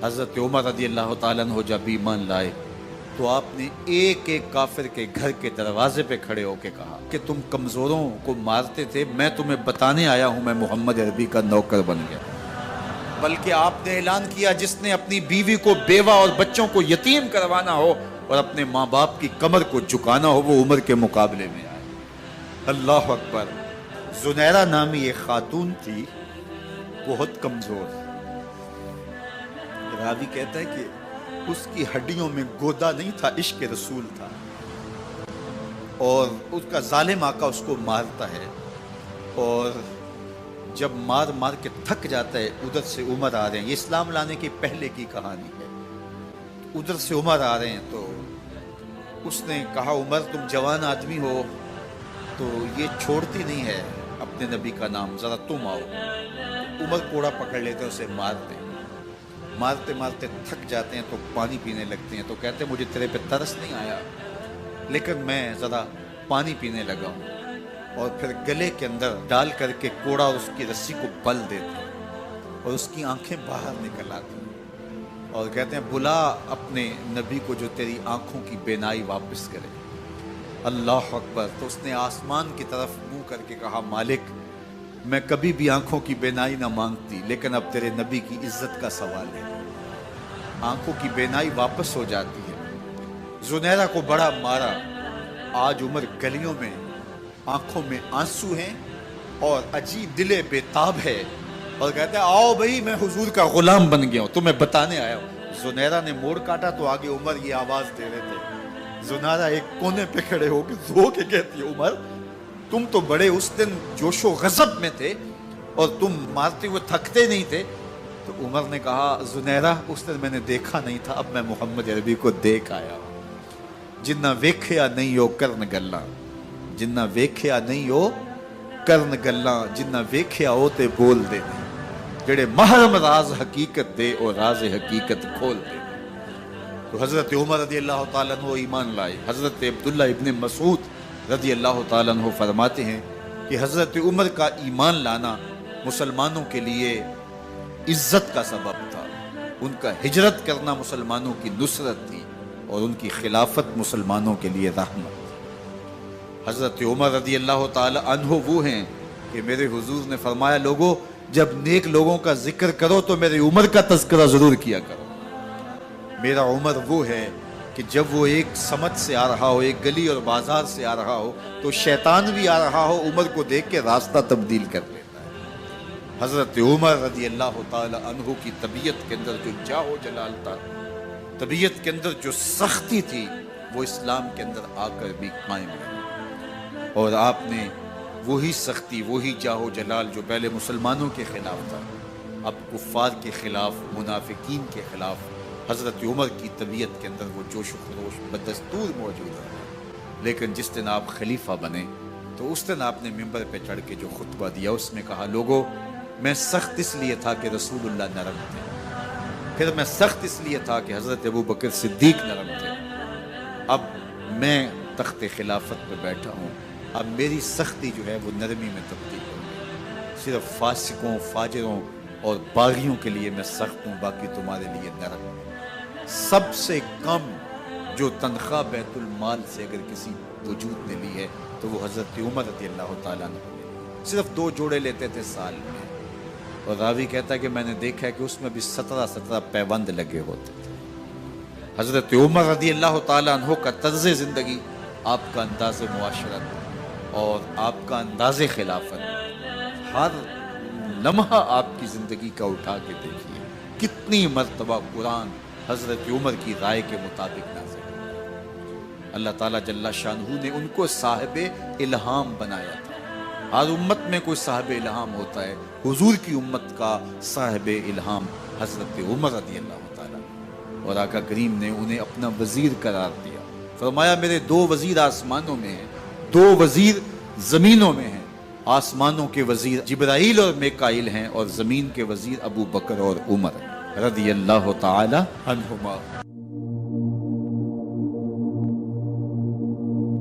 حضرت عمر رضی اللہ تعالیٰ عنہ جب ایمان لائے تو آپ نے ایک ایک کافر کے گھر کے دروازے پہ کھڑے ہو کے کہا کہ تم کمزوروں کو مارتے تھے، میں تمہیں بتانے آیا ہوں میں محمد عربی کا نوکر بن گیا۔ بلکہ آپ نے اعلان کیا جس نے اپنی بیوی کو بیوہ اور بچوں کو یتیم کروانا ہو اور اپنے ماں باپ کی کمر کو جھکانا ہو وہ عمر کے مقابلے میں آئے۔ اللہ اکبر۔ زنیرہ نامی ایک خاتون تھی، بہت کمزور، راوی کہتا ہے کہ اس کی ہڈیوں میں گودا نہیں تھا، عشق رسول تھا، اور اس کا ظالم آقا اس کو مارتا ہے، اور جب مار مار کے تھک جاتا ہے ادھر سے عمر آ رہے ہیں، یہ اسلام لانے کے پہلے کی کہانی ہے، ادھر سے عمر آ رہے ہیں تو اس نے کہا عمر تم جوان آدمی ہو تو یہ چھوڑتی نہیں ہے اپنے نبی کا نام، ذرا تم آؤ۔ عمر کوڑا پکڑ لیتے اسے مارتے مارتے مارتے تھک جاتے ہیں تو پانی پینے لگتے ہیں، تو کہتے ہیں مجھے تیرے پہ ترس نہیں آیا لیکن میں ذرا پانی پینے لگا ہوں، اور پھر گلے کے اندر ڈال کر کے کوڑا اور اس کی رسی کو بل دیتے ہیں اور اس کی آنکھیں باہر نکل آتی ہیں اور کہتے ہیں بلا اپنے نبی کو جو تیری آنکھوں کی بینائی واپس کرے۔ اللہ اکبر۔ تو اس نے آسمان کی طرف منہ کر کے کہا مالک میں کبھی بھی آنکھوں کی بینائی نہ مانگتی لیکن اب تیرے نبی کی عزت کا سوال ہے۔ آنکھوں کی بینائی واپس ہو جاتی ہے۔ زنیرہ کو بڑا مارا، آج عمر گلیوں میں آنکھوں میں آنسو ہیں اور عجیب دل بے تاب ہے اور کہتے ہیں آؤ بھئی میں حضور کا غلام بن گیا ہوں، تمہیں بتانے آیا ہوں۔ زنیرہ نے موڑ کاٹا تو آگے عمر یہ آواز دے رہے تھے۔ زنیرہ ایک کونے پہ کھڑے ہو کے رو کے کہتی ہے عمر تم تو بڑے اس دن جوش و غضب میں تھے اور تم مارتے ہوئے تھکتے نہیں تھے۔ تو عمر نے کہا زنیرہ اس دن میں نے دیکھا نہیں تھا، اب میں محمد عربی کو دیکھ آیا ہوں۔ جنہ ویکھیا نہیں ہو کرن گلاں، جنہ ویکھیا نہیں ہو کرن گلاں، جنہ ویکھیا ہو تے بول دے، جڑے محرم راز حقیقت دے اور راز حقیقت کھول دے۔ تو حضرت عمر رضی اللہ تعالیٰ عنہ ایمان لائے۔ حضرت عبداللہ ابن مسعود رضی اللہ تعالیٰ عنہ فرماتے ہیں کہ حضرت عمر کا ایمان لانا مسلمانوں کے لیے عزت کا سبب تھا، ان کا ہجرت کرنا مسلمانوں کی نصرت تھی اور ان کی خلافت مسلمانوں کے لیے رحمت۔ حضرت عمر رضی اللہ تعالیٰ عنہ وہ ہیں کہ میرے حضور نے فرمایا لوگوں جب نیک لوگوں کا ذکر کرو تو میرے عمر کا تذکرہ ضرور کیا کرو۔ میرا عمر وہ ہے کہ جب وہ ایک سمت سے آ رہا ہو، ایک گلی اور بازار سے آ رہا ہو تو شیطان بھی آ رہا ہو عمر کو دیکھ کے راستہ تبدیل کر لیتا ہے۔ حضرت عمر رضی اللہ تعالی عنہ کی طبیعت کے اندر جو جاہ و جلال تھا، طبیعت کے اندر جو سختی تھی، وہ اسلام کے اندر آ کر بھی قائم ہے، اور آپ نے وہی سختی، وہی جاہ و جلال جو پہلے مسلمانوں کے خلاف تھا اب کفار کے خلاف، منافقین کے خلاف حضرت عمر کی طبیعت کے اندر وہ جوش و خروش بدستور موجود ہے۔ لیکن جس دن آپ خلیفہ بنے تو اس دن آپ نے ممبر پہ چڑھ کے جو خطبہ دیا اس میں کہا لوگوں میں سخت اس لیے تھا کہ رسول اللہ نرم تھے، پھر میں سخت اس لیے تھا کہ حضرت ابو بکر صدیق نرم تھے، اب میں تخت خلافت پہ بیٹھا ہوں، اب میری سختی جو ہے وہ نرمی میں تبدیل ہو گئی، صرف فاسقوں، فاجروں اور باغیوں کے لیے میں سخت ہوں، باقی تمہارے لیے نرم ہوں۔ سب سے کم جو تنخواہ بیت المال سے اگر کسی وجود نے لی ہے تو وہ حضرت عمر رضی اللہ تعالیٰ عنہ نے، صرف 2 جوڑے لیتے تھے سال میں، اور راوی کہتا ہے کہ میں نے دیکھا ہے کہ اس میں بھی 17 پیوند لگے ہوتے تھے۔ حضرت عمر رضی اللہ تعالیٰ عنہ کا طرز زندگی، آپ کا انداز معاشرت اور آپ کا انداز خلافت، ہر لمحہ آپ کی زندگی کا اٹھا کے دیکھیے کتنی مرتبہ قرآن حضرت عمر کی رائے کے مطابق نازل ہے۔ اللہ تعالیٰ جل شانہ نے ان کو صاحب الہام بنایا تھا۔ ہر امت میں کوئی صاحب الہام ہوتا ہے، حضور کی امت کا صاحب الہام حضرت عمر رضی اللہ تعالیٰ، اور آقا کریم نے انہیں اپنا وزیر قرار دیا۔ فرمایا میرے 2 وزیر آسمانوں میں ہیں، 2 وزیر زمینوں میں ہیں، آسمانوں کے وزیر جبرائیل اور میکائیل ہیں اور زمین کے وزیر ابو بکر اور عمر رضی اللہ تعالی عنہما۔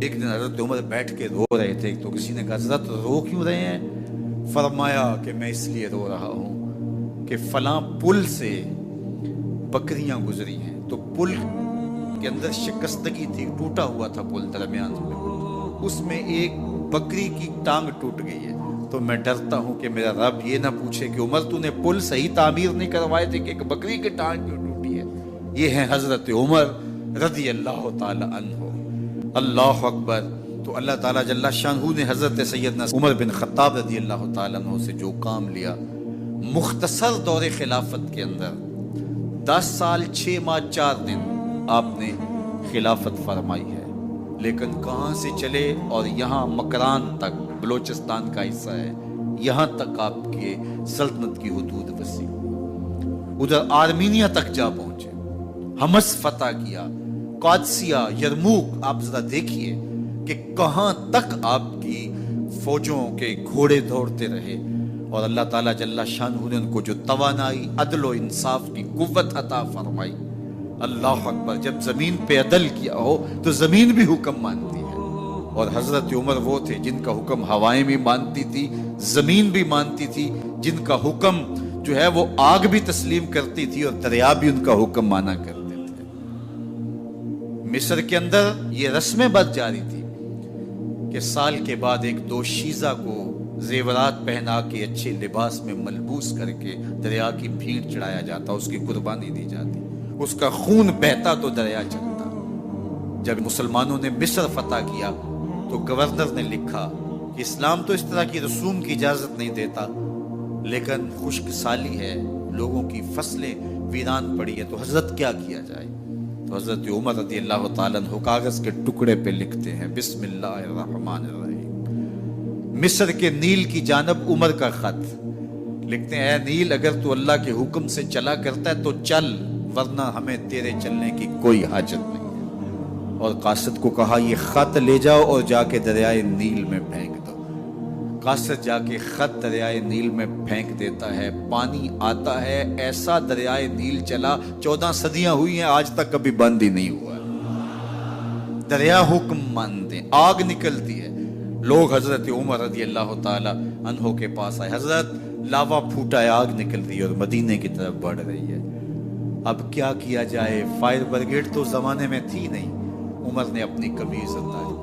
ایک دن حضرت عمر بیٹھ کے رو رہے تھے تو کسی نے کہا حضرت رو کیوں رہے ہیں؟ فرمایا کہ میں اس لیے رو رہا ہوں کہ فلاں پل سے بکریاں گزری ہیں، تو پل کے اندر شکستگی تھی، ٹوٹا ہوا تھا پل درمیان میں، اس میں ایک بکری کی ٹانگ ٹوٹ گئی ہے۔ تو میں ڈرتا ہوں کہ میرا رب یہ نہ پوچھے کہ عمر تو نے پل صحیح تعمیر نہیں کروائے تھے کہ ایک بکری کی ٹانگ کیوں ٹوٹی ہے۔ یہ ہیں حضرت عمر رضی اللہ تعالی عنہ۔ اللہ اکبر۔ تو اللہ تعالیٰ جل شانہ نے حضرت سیدنا عمر بن خطاب رضی اللہ تعالیٰ عنہ سے جو کام لیا، مختصر دور خلافت کے اندر 10 سال 6 ماہ 4 دن آپ نے خلافت فرمائی ہے، لیکن کہاں سے چلے اور یہاں مکران تک، بلوچستان کا حصہ ہے، یہاں تک آپ کے سلطنت کی حدود وسیع، ادھر آرمینیا تک جا پہنچے، حمص فتح کیا، قادسیہ، یرموک۔ آپ ذرا دیکھیے کہ کہاں تک آپ کی فوجوں کے گھوڑے دوڑتے رہے، اور اللہ تعالیٰ جل شانہ نے ان کو جو توانائی، عدل و انصاف کی قوت عطا فرمائی۔ اللہ اکبر۔ جب زمین پہ عدل کیا ہو تو زمین بھی حکم مانتی ہے، اور حضرت عمر وہ تھے جن کا حکم ہوائیں بھی مانتی تھی، زمین بھی مانتی تھی، جن کا حکم جو ہے وہ آگ بھی تسلیم کرتی تھی اور دریا بھی ان کا حکم مانا کرتے تھے۔ مصر کے اندر یہ رسم بد جاری تھی کہ سال کے بعد ایک دوشیزہ کو زیورات پہنا کے اچھے لباس میں ملبوس کر کے دریا کی بھیڑ چڑھایا جاتا، اس کی قربانی دی جاتی، اس کا خون بہتا تو دریا چلتا۔ جب مسلمانوں نے مصر فتح کیا تو گورنر نے لکھا کہ اسلام تو اس طرح کی رسوم کی اجازت نہیں دیتا، لیکن خشک سالی ہے، لوگوں کی فصلیں ویران پڑی ہے، تو حضرت کیا کیا جائے؟ تو حضرت عمر رضی اللہ تعالیٰ عنہ کاغذ کے ٹکڑے پہ لکھتے ہیں بسم اللہ الرحمن الرحیم، مصر کے نیل کی جانب عمر کا خط لکھتے ہیں، اے نیل اگر تو اللہ کے حکم سے چلا کرتا ہے تو چل، ورنہ ہمیں تیرے چلنے کی کوئی حاجت نہیں ہے۔ اور قاصد کو کہا یہ خط لے جاؤ اور جا کے دریائے نیل میں پھینک دو۔ قاصد جا کے خط دریائے نیل میں پھینک دیتا ہے، پانی آتا ہے، ایسا دریائے نیل چلا، 14 صدیاں ہوئی ہیں آج تک کبھی بند ہی نہیں ہوا۔ دریا حکم مانتے، آگ نکلتی ہے۔ لوگ حضرت عمر رضی اللہ تعالی عنہ کے پاس آئے، حضرت لاوا پھوٹا ہے، آگ نکل رہی ہے اور مدینے کی طرف بڑھ رہی ہے، اب کیا کیا جائے؟ فائر بریگیڈ تو زمانے میں تھی نہیں۔ عمر نے اپنی قمیض اتاری،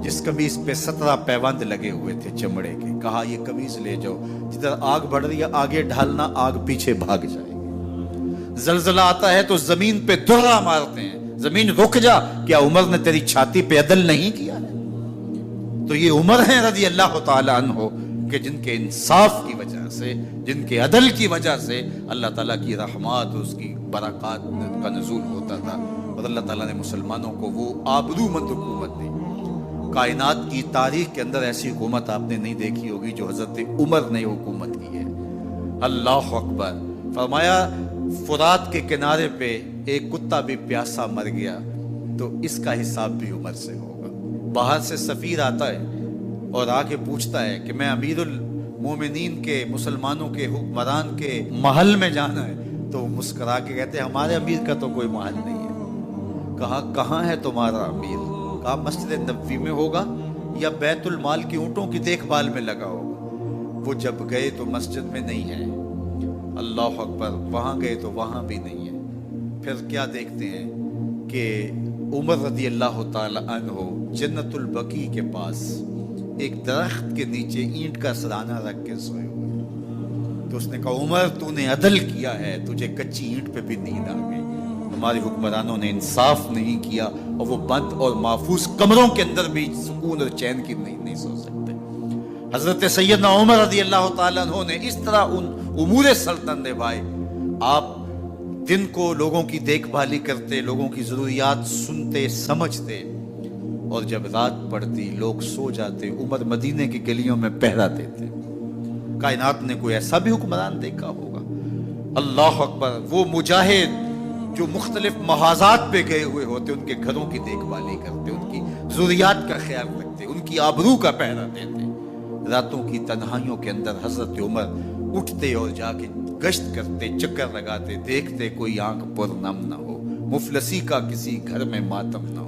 جس قمیض پہ 17 پیوند لگے ہوئے تھے چمڑے کے، کہا یہ قمیض لے جاؤ، جدھر آگ بڑھ رہی ہے آگے ڈھالنا، آگ پیچھے بھاگ جائے گی۔ زلزلہ آتا ہے تو زمین پہ دھرا مارتے ہیں، زمین رک جا، کیا عمر نے تیری چھاتی پہ عدل نہیں کیا ہے؟ تو یہ عمر ہیں رضی اللہ تعالی عنہ کہ جن کے انصاف کی وجہ سے، جن کے عدل کی وجہ سے اللہ تعالیٰ کی رحمات، اس کی برکات کا نزول ہوتا تھا، اور اللہ تعالیٰ نے مسلمانوں کو وہ آبرو مند حکومت دی۔ کائنات کی تاریخ کے اندر ایسی حکومت آپ نے نہیں دیکھی ہوگی جو حضرت عمر نے حکومت کی ہے۔ اللہ اکبر۔ فرمایا فرات کے کنارے پہ ایک کتا بھی پیاسا مر گیا تو اس کا حساب بھی عمر سے ہوگا۔ باہر سے سفیر آتا ہے اور آ کے پوچھتا ہے کہ میں امیر المومنین کے، مسلمانوں کے حکمران کے محل میں جانا ہے، تو مسکرا کے کہتے ہیں ہمارے امیر کا تو کوئی محل نہیں ہے۔ کہا کہاں ہے تمہارا امیر؟ کہا مسجد نبوی میں ہوگا یا بیت المال کی اونٹوں کی دیکھ بھال میں لگا ہوگا۔ وہ جب گئے تو مسجد میں نہیں ہے، اللہ اکبر، وہاں گئے تو وہاں بھی نہیں ہے۔ پھر کیا دیکھتے ہیں کہ عمر رضی اللہ تعالی عنہ جنت البقیع کے پاس ایک درخت کے نیچے اینٹ کا سرانہ رکھ کے سوئے ہوئے، تو اس نے کہا عمر تو نے عدل کیا ہے، تجھے کچی اینٹ پہ بھی نیند آ گئی۔ ہمارے حکمرانوں نے انصاف نہیں کیا، اور وہ بند اور محفوظ کمروں کے اندر بھی سکون اور چین کی نہیں سو سکتے۔ حضرت سیدنا عمر رضی اللہ تعالیٰ عنہ نے اس طرح ان امور سلطنت نبھائے۔ آپ دن کو لوگوں کی دیکھ بھالی کرتے، لوگوں کی ضروریات سنتے سمجھتے، اور جب رات پڑتی لوگ سو جاتے، عمر مدینے کی گلیوں میں پہرا دیتے۔ کائنات نے کوئی ایسا بھی حکمران دیکھا ہوگا؟ اللہ اکبر۔ وہ مجاہد جو مختلف محاذات پہ گئے ہوئے ہوتے، ان کے گھروں کی دیکھ بھالی کرتے، ان کی ضروریات کا خیال رکھتے، ان کی آبرو کا پہرا دیتے۔ راتوں کی تنہائیوں کے اندر حضرت عمر اٹھتے اور جا کے گشت کرتے، چکر لگاتے، دیکھتے کوئی آنکھ پر نم نہ ہو، مفلسی کا کسی گھر میں ماتم نہ ہو۔